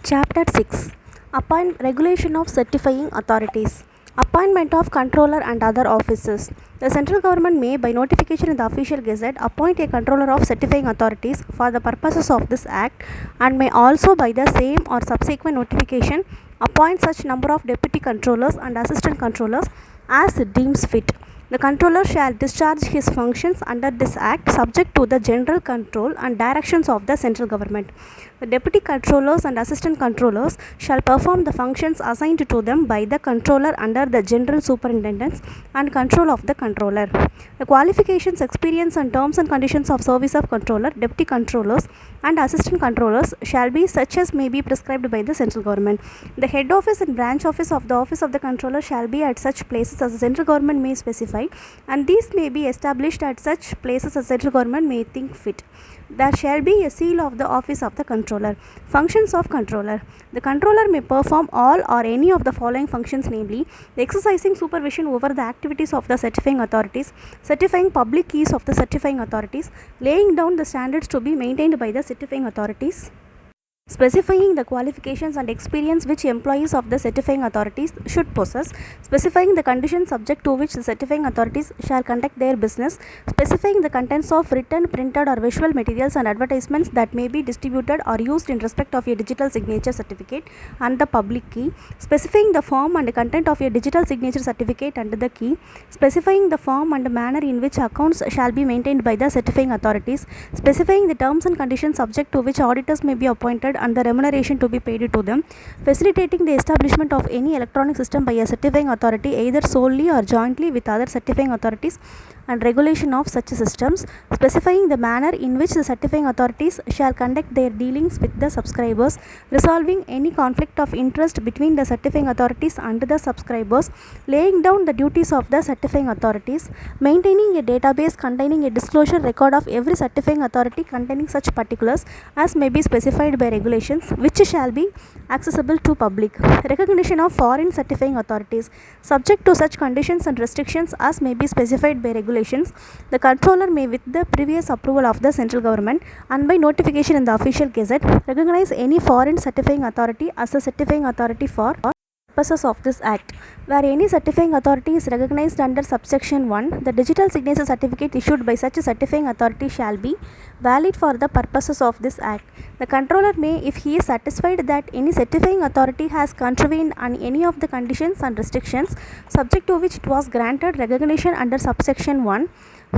Chapter 6 Regulation of Certifying Authorities. Appointment of Controller and other officers. The central government may, by notification in the official gazette, appoint a controller of certifying authorities for the purposes of this act, and may also, by the same or subsequent notification, appoint such number of deputy controllers and assistant controllers as it deems fit. The controller shall discharge his functions under this act subject to the general control and directions of the central government. The deputy controllers and assistant controllers shall perform the functions assigned to them by the controller under the general superintendence and control of the controller. The qualifications, experience and terms and conditions of service of controller, deputy controllers and assistant controllers shall be such as may be prescribed by the central government. The head office and branch office of the office of the controller shall be at such places as the central government may specify, and these may be established at such places as central government may think fit. There shall be a seal of the office of the controller. Functions of controller. The controller may perform all or any of the following functions, namely the exercising supervision over the activities of the certifying authorities, certifying public keys of the certifying authorities, laying down the standards to be maintained by the certifying authorities, specifying the qualifications and experience which employees of the certifying authorities should possess, specifying the conditions subject to which the certifying authorities shall conduct their business, specifying the contents of written, printed or visual materials and advertisements that may be distributed or used in respect of a digital signature certificate and the public key, specifying the form and content of a digital signature certificate and the key, specifying the form and manner in which accounts shall be maintained by the certifying authorities, specifying the terms and conditions subject to which auditors may be appointed and the remuneration to be paid to them, facilitating the establishment of any electronic system by a certifying authority either solely or jointly with other certifying authorities and regulation of such systems, specifying the manner in which the certifying authorities shall conduct their dealings with the subscribers, resolving any conflict of interest between the certifying authorities and the subscribers, laying down the duties of the certifying authorities, maintaining a database containing a disclosure record of every certifying authority containing such particulars as may be specified by regulations which shall be accessible to public, recognition of foreign certifying authorities subject to such conditions and restrictions as may be specified by regulations. The controller may, with the previous approval of the central government and by notification in the official gazette, recognize any foreign certifying authority as a certifying authority for purposes of this act. Where any certifying authority is recognized under subsection 1, the digital signature certificate issued by such a certifying authority shall be valid for the purposes of this act. The controller may, if he is satisfied that any certifying authority has contravened on any of the conditions and restrictions subject to which it was granted recognition under subsection 1,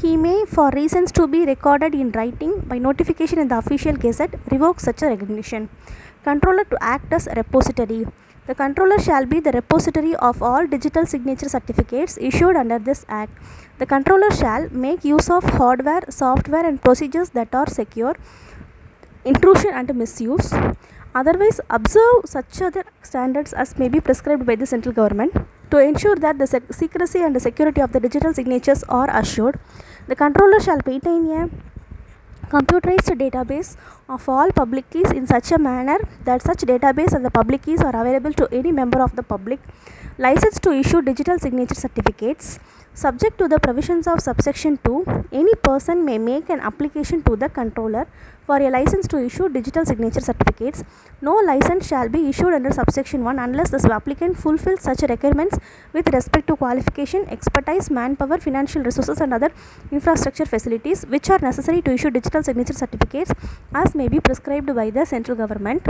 he may, for reasons to be recorded in writing by notification in the official gazette, revoke such a recognition. Controller to act as repository. The controller shall be the repository of all digital signature certificates issued under this act. The controller shall make use of hardware, software and procedures that are secure, intrusion and misuse. Otherwise, observe such other standards as may be prescribed by the central government to ensure that the secrecy and the security of the digital signatures are assured. The controller shall maintain a computerized database of all public keys in such a manner that such database and the public keys are available to any member of the public. License to issue digital signature certificates. Subject to the provisions of subsection 2, any person may make an application to the controller for a license to issue digital signature certificates. No license shall be issued under subsection 1 unless the applicant fulfills such requirements with respect to qualification, expertise, manpower, financial resources and other infrastructure facilities which are necessary to issue digital signature certificates as may be prescribed by the central government.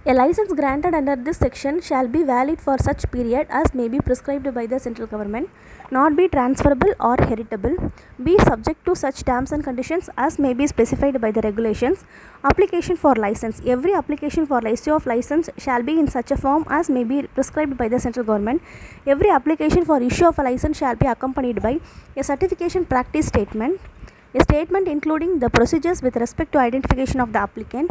A license granted under this section shall be valid for such period as may be prescribed by the central government, not be transferable or heritable, be subject to such terms and conditions as may be specified by the regulations. Application for license. Every application for issue of license shall be in such a form as may be prescribed by the central government. Every application for issue of a license shall be accompanied by a certification practice statement, a statement including the procedures with respect to identification of the applicant,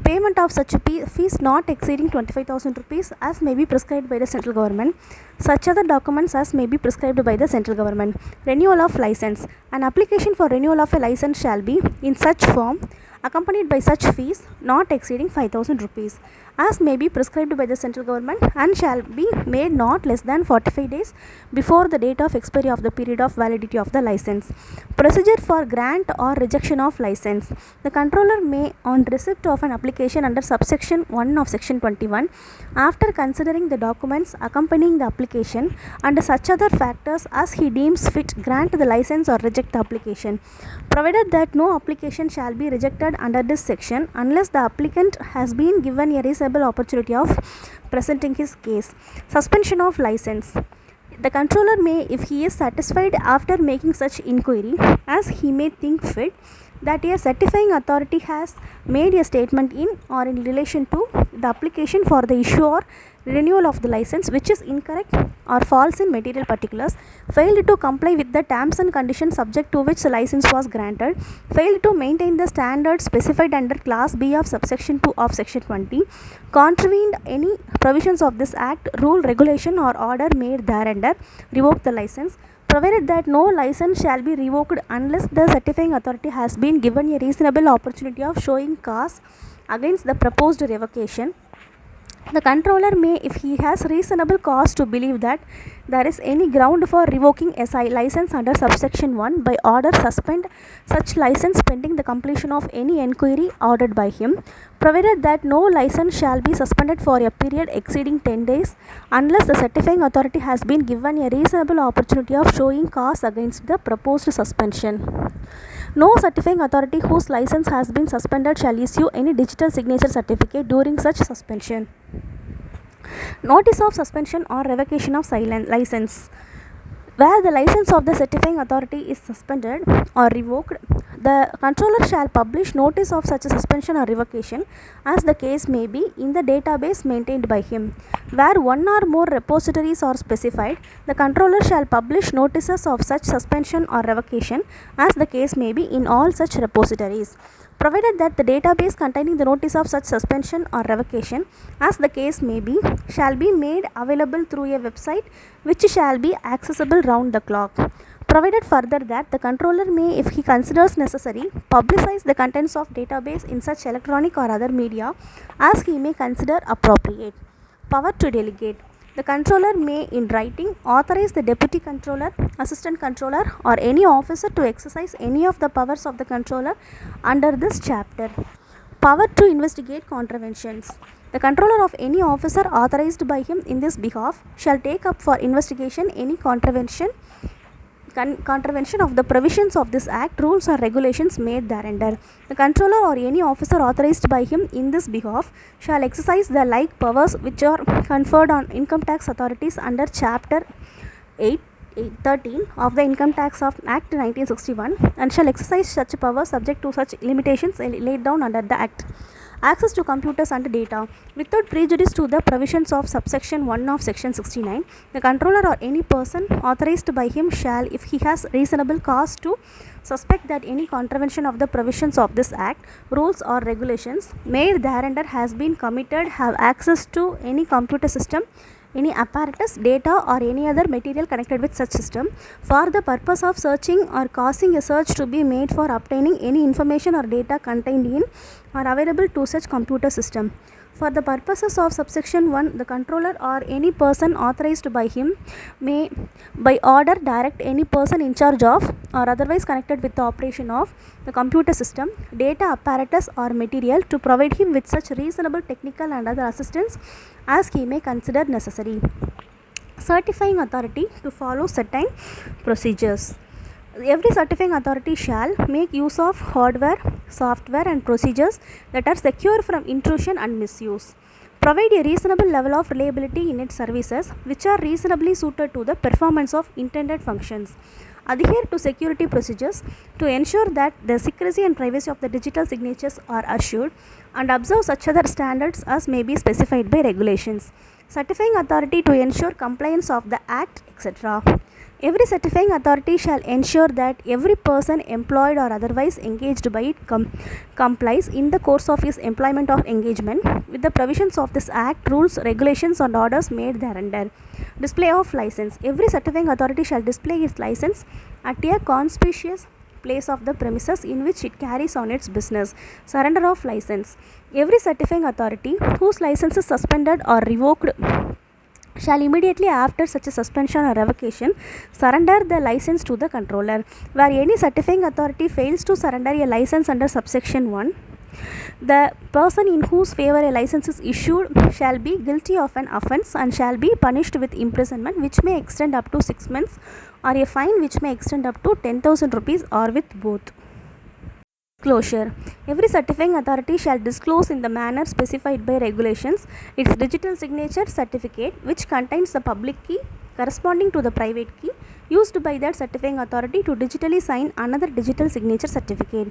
payment of such fees not exceeding 25,000 rupees as may be prescribed by the central government, such other documents as may be prescribed by the central government. Renewal of license. An application for renewal of a license shall be in such form accompanied by such fees not exceeding 5,000 rupees. as may be prescribed by the central government and shall be made not less than 45 days before the date of expiry of the period of validity of the license. Procedure for grant or rejection of license. The controller may, on receipt of an application under subsection 1 of section 21, after considering the documents accompanying the application and such other factors as he deems fit, grant the license or reject the application, provided that no application shall be rejected under this section unless the applicant has been given a reasonable opportunity of presenting his case. Suspension of license. The controller may, if he is satisfied after making such inquiry as he may think fit, that a certifying authority has made a statement in or in relation to the application for the issue or renewal of the license which is incorrect or false in material particulars, failed to comply with the terms and conditions subject to which the license was granted, failed to maintain the standards specified under class B of subsection 2 of section 20, contravened any provisions of this act, rule, regulation or order made thereunder, revoke the license, provided that no license shall be revoked unless the certifying authority has been given a reasonable opportunity of showing cause against the proposed revocation. The controller may, if he has reasonable cause to believe that there is any ground for revoking a license under subsection 1, by order suspend such license pending the completion of any enquiry ordered by him, provided that no license shall be suspended for a period exceeding 10 days unless the certifying authority has been given a reasonable opportunity of showing cause against the proposed suspension. No certifying authority whose license has been suspended shall issue any digital signature certificate during such suspension. Notice of suspension or revocation of license. Where the license of the certifying authority is suspended or revoked, the controller shall publish notice of such a suspension or revocation as the case may be in the database maintained by him. Where one or more repositories are specified, the controller shall publish notices of such suspension or revocation as the case may be in all such repositories, provided that the database containing the notice of such suspension or revocation as the case may be shall be made available through a website which shall be accessible round the clock. Provided further that the controller may, if he considers necessary, publicize the contents of database in such electronic or other media as he may consider appropriate. Power to delegate. The controller may, in writing, authorize the deputy controller, assistant controller, or any officer to exercise any of the powers of the controller under this chapter. Power to investigate contraventions. The controller of any officer authorized by him in this behalf shall take up for investigation any contravention of the provisions of this act, rules or regulations made thereunder. The controller or any officer authorized by him in this behalf shall exercise the like powers which are conferred on income tax authorities under chapter 13 of the Income Tax of Act 1961 and shall exercise such powers subject to such limitations laid down under the act. Access to computers and data. Without prejudice to the provisions of subsection 1 of section 69, the controller or any person authorized by him shall, if he has reasonable cause to suspect that any contravention of the provisions of this act, rules or regulations made thereunder has been committed, have access to any computer system, any apparatus, data or any other material connected with such system for the purpose of searching or causing a search to be made for obtaining any information or data contained in or available to such computer system. For the purposes of subsection 1, the controller or any person authorized by him may by order direct any person in charge of or otherwise connected with the operation of the computer system, data, apparatus or material to provide him with such reasonable technical and other assistance as he may consider necessary. Certifying authority to follow certain procedures. Every certifying authority shall make use of hardware, software and procedures that are secure from intrusion and misuse. Provide a reasonable level of reliability in its services which are reasonably suited to the performance of intended functions. Adhere to security procedures to ensure that the secrecy and privacy of the digital signatures are assured and observe such other standards as may be specified by regulations. Certifying authority to ensure compliance of the Act, etc. Every certifying authority shall ensure that every person employed or otherwise engaged by it complies in the course of his employment or engagement with the provisions of this Act, rules, regulations and orders made thereunder. Display of license. Every certifying authority shall display its license at a conspicuous place of the premises in which it carries on its business. Surrender of license. Every certifying authority whose license is suspended or revoked shall immediately after such a suspension or revocation surrender the license to the controller. Where any certifying authority fails to surrender a license under subsection 1, the person in whose favor a license is issued shall be guilty of an offence and shall be punished with imprisonment which may extend up to 6 months or a fine which may extend up to 10,000 rupees or with both. Disclosure. Every certifying authority shall disclose in the manner specified by regulations its digital signature certificate which contains the public key corresponding to the private key used by that certifying authority to digitally sign another digital signature certificate.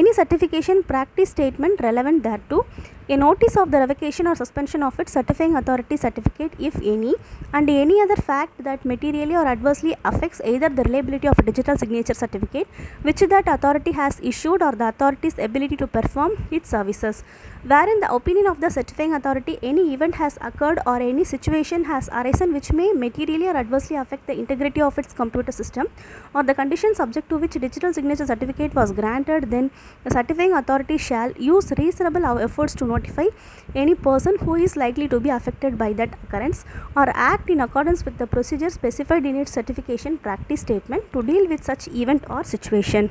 Any certification practice statement relevant thereto, a notice of the revocation or suspension of its certifying authority certificate if any, and any other fact that materially or adversely affects either the reliability of a digital signature certificate which that authority has issued or the authority's ability to perform its services. Where in the opinion of the certifying authority any event has occurred or any situation has arisen which may materially or adversely affect the integrity of its computer system or the conditions subject to which digital signature certificate was granted, then the certifying authority shall use reasonable efforts to notify any person who is likely to be affected by that occurrence or act in accordance with the procedure specified in its certification practice statement to deal with such event or situation.